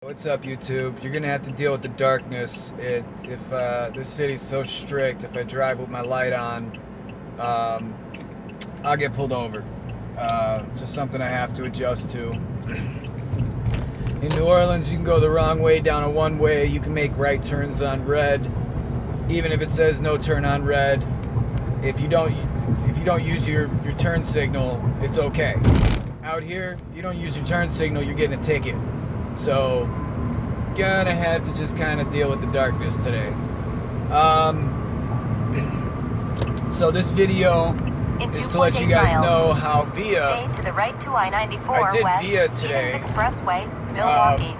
What's up, YouTube? You're gonna have to deal with the darkness. If this city's so strict, if I drive with my light on, I'll get pulled over. Just something I have to adjust to. In New Orleans, you can go the wrong way down a one-way. You can make right turns on red, even if it says no turn on red. If you don't use your turn signal, it's okay. Out here, you don't use your turn signal, you're getting a ticket. So, gonna have to just kind of deal with the darkness today. So this video is to let you guys know how via stay to the right to I-94 I did west, via today. Edens Expressway, Milwaukee.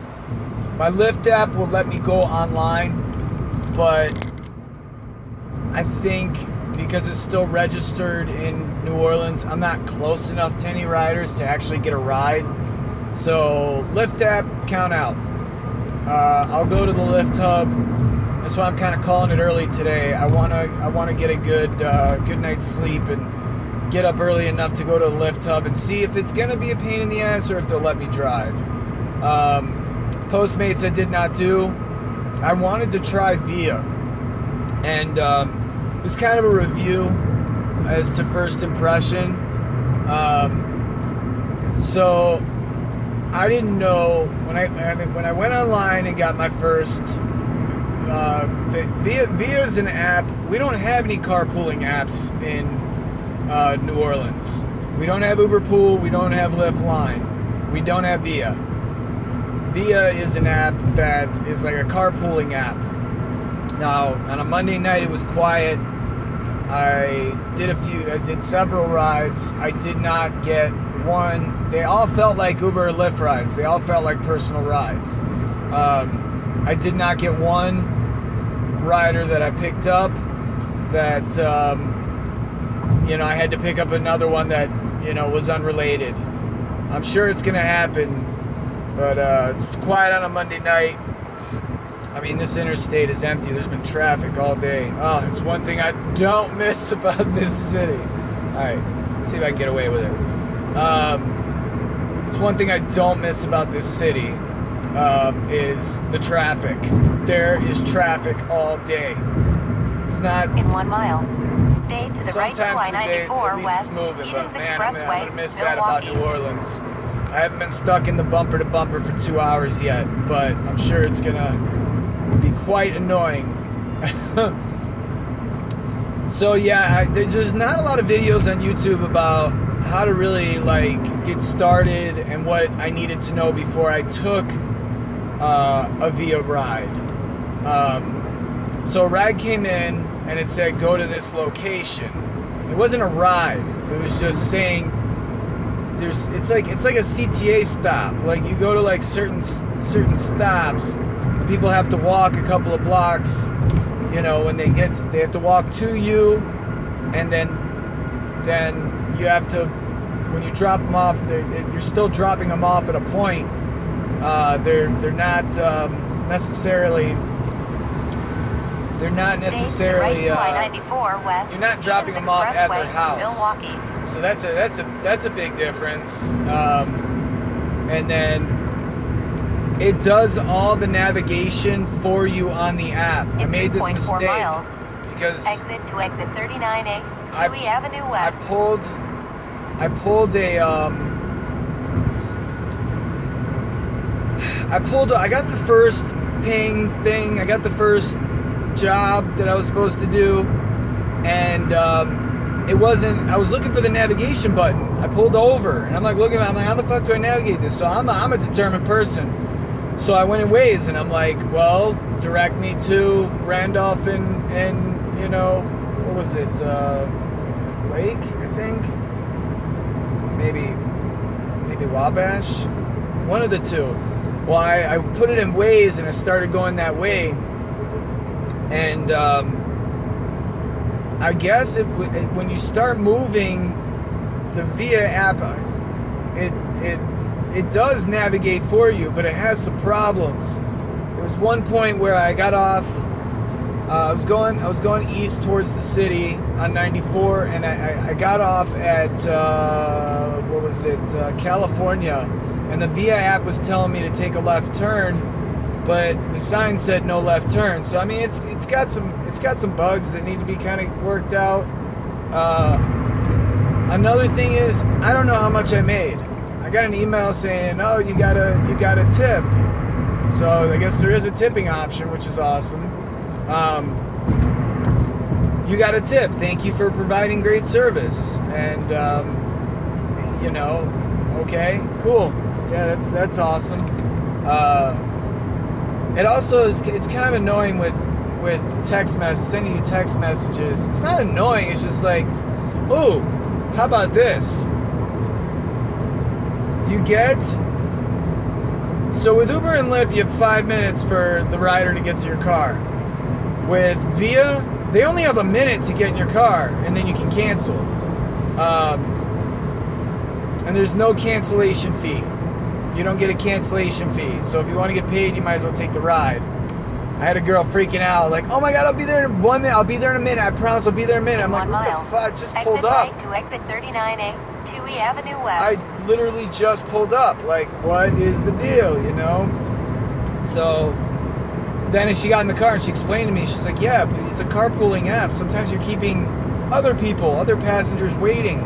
My Lyft app will let me go online, but I think because it's still registered in New Orleans, I'm not close enough to any riders to actually get a ride. So Lyft app, count out. I'll go to the Lyft hub. That's why I'm kind of calling it early today. I wanna get a good night's sleep and get up early enough to go to the Lyft hub and see if it's gonna be a pain in the ass or if they'll let me drive. Postmates I did not do. I wanted to try Via, and it's kind of a review as to first impression. So I didn't know when I went online and got my first. Via is an app. We don't have any carpooling apps in New Orleans. We don't have Uber Pool. We don't have Lyft Line. We don't have Via. Via is an app that is like a carpooling app. Now, on a Monday night, it was quiet. I did several rides. I did not get one. They all felt like Uber or Lyft rides. They all felt like personal rides. I did not get one rider that I picked up that, I had to pick up another one that, was unrelated. I'm sure it's going to happen, but it's quiet on a Monday night. I mean, this interstate is empty. There's been traffic all day. Oh, it's one thing I don't miss about this city. All right, see if I can get away with it. It's one thing I don't miss about this city is the traffic. There is traffic all day. It's not... In 1 mile, stay to the right to I-94 west, Edens Expressway, I'm gonna miss that about New Orleans. I haven't been stuck in the bumper to bumper for 2 hours yet, but I'm sure it's gonna be quite annoying. So yeah, there's not a lot of videos on YouTube about how to really get started and what I needed to know before I took a Via ride. So a ride came in and it said go to this location. It wasn't a ride. It was just saying it's like a CTA stop. Like you go to certain stops, and people have to walk a couple of blocks. When they have to walk to you, and then you have to, when you drop them off, you're still dropping them off at a point. They're not necessarily. They're not necessarily. Stay to the right to I-94 west. You're not dropping them off at their house. Milwaukee. So that's a big difference. And then it does all the navigation for you on the app. I made this mistake miles, because exit 39A, 2E Avenue West. I got the first ping thing. I got the first job that I was supposed to do, and it wasn't. I was looking for the navigation button. I pulled over, and I'm like, how the fuck do I navigate this? So I'm a determined person. So I went in Waze, and I'm like, well, direct me to Randolph and what was it? Lake, I think. Maybe Wabash. One of the two. Well, I put it in Waze, and I started going that way. And I guess when you start moving, the Via app, it does navigate for you, but it has some problems. There was one point where I got off. I was going east towards the city on 94, and I got off at California, and the Via app was telling me to take a left turn, but the sign said no left turn. So I mean, it's got some bugs that need to be kind of worked out. Another thing is, I don't know how much I made. I got an email saying, "Oh, you got a tip." So I guess there is a tipping option, which is awesome. You got a tip. Thank you for providing great service. And you know, okay, cool. Yeah, that's awesome. It also is. It's kind of annoying with sending you text messages. It's not annoying. It's just like, oh, how about this? You get. So with Uber and Lyft, you have 5 minutes for the rider to get to your car. With Via, they only have a minute to get in your car, and then you can cancel. And there's no cancellation fee. You don't get a cancellation fee. So if you want to get paid, you might as well take the ride. I had a girl freaking out, like, "Oh my God, I'll be there in 1 minute. I'll be there in a minute. I promise I'll be there in a minute." I'm like, "What the fuck? Just pulled up." Exit right to exit 39A, 2E Avenue West. I literally just pulled up. Like, what is the deal, you know? So then as she got in the car and she explained to me, she's like, "Yeah, but it's a carpooling app. Sometimes you're keeping other passengers waiting."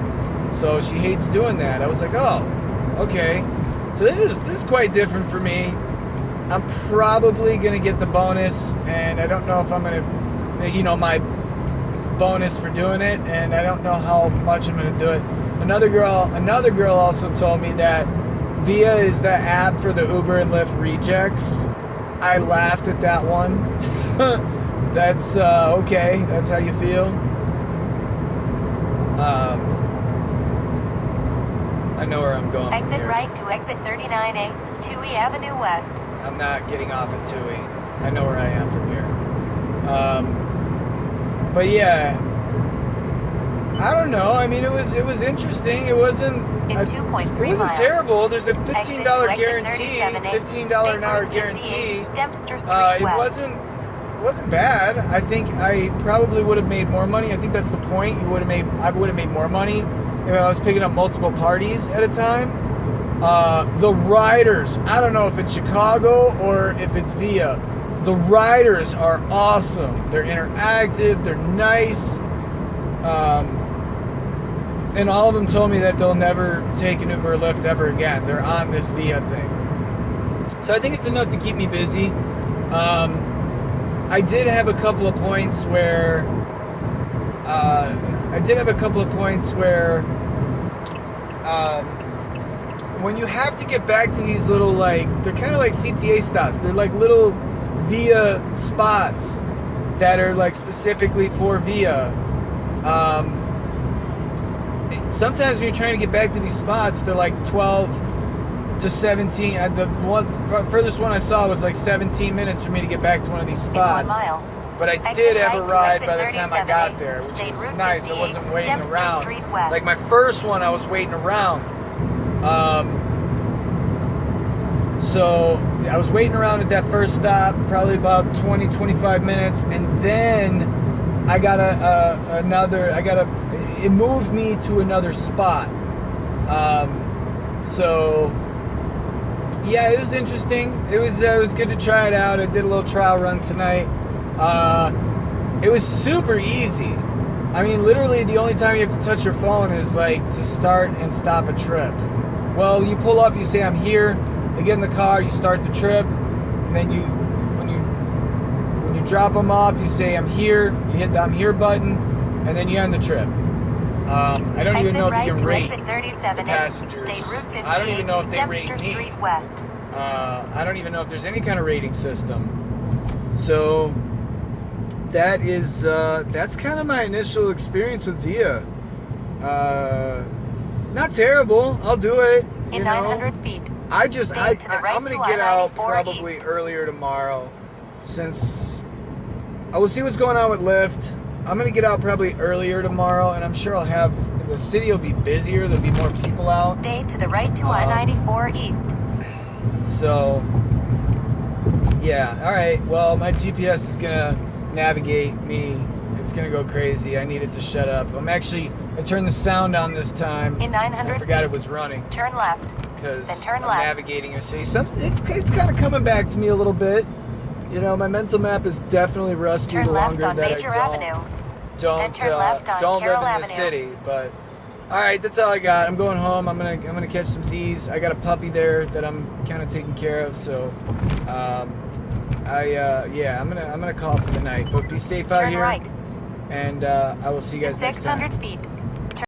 So she hates doing that. I was like, "Oh, okay." So this is quite different for me. I'm probably gonna get the bonus, and I don't know if I'm gonna, my bonus for doing it, and I don't know how much I'm gonna do it. Another girl also told me that Via is the app for the Uber and Lyft rejects. I laughed at that one. That's okay. That's how you feel. I know where I'm going. Exit right to exit 39A, 2E Avenue West. I'm not getting off at 2E. I know where I am from here. But yeah, I don't know. I mean, it was interesting. It wasn't. In 2.3 It wasn't miles. terrible. There's a $15 Exit guarantee. 37A, $15 an hour State Road guarantee. 58, Dempster Street It West. wasn't bad. I think I probably would have made more money. I think that's the point. I would have made more money if I was picking up multiple parties at a time. The riders, I don't know if it's Chicago or if it's Via. The riders are awesome. They're interactive. They're nice. And all of them told me that they'll never take an Uber or Lyft ever again. They're on this Via thing. So I think it's enough to keep me busy. I did have a couple of points where when you have to get back to these little, like, they're kind of like CTA stops. They're like little Via spots that are like specifically for Via. Sometimes when you're trying to get back to these spots, they're like 12 to 17. The furthest one I saw was like 17 minutes for me to get back to one of these spots. But I did have a ride by the time I got there, which was nice. I wasn't waiting around. Like my first one, I was waiting around. So I was waiting around at that first stop, probably about 20-25 minutes, and then I got it moved me to another spot. So yeah, it was interesting. It was good to try it out. I did a little trial run tonight. It was super easy. I mean, literally the only time you have to touch your phone is like to start and stop a trip. Well, you pull up, you say I'm here, you get in the car, you start the trip, and then when you drop them off, you say I'm here, you hit the I'm here button, and then you end the trip. I don't even know if you can rate passengers. State Route 58, I don't even know if they Dempster rate me. Street West. I don't even know if there's any kind of rating system. So that's kind of my initial experience with Via. Not terrible. I'll do it. In 900 feet. I'm to the right gonna to get out I-94 probably east. earlier tomorrow, since I will see what's going on with Lyft. I'm gonna get out probably earlier tomorrow, and I'm sure the city will be busier. There'll be more people out. Stay to the right to I-94 east. So yeah, all right. Well, my GPS is gonna navigate me. It's gonna go crazy. I need it to shut up. I turned the sound on this time. In 900 I forgot feet. it was running. Turn left. because Then turn I'm left. navigating a city. It's kind of coming back to me a little bit. You know, my mental map is definitely rusty Turn the left longer on that Major I Avenue. don't Then turn left on don't live Carroll in the Avenue. city. But all right, that's all I got. I'm going home. I'm gonna catch some Z's. I got a puppy there that I'm kind of taking care of. So, I'm gonna call it for the night. But be safe out Turn here. right. And I will see you In guys next time. 600 feet.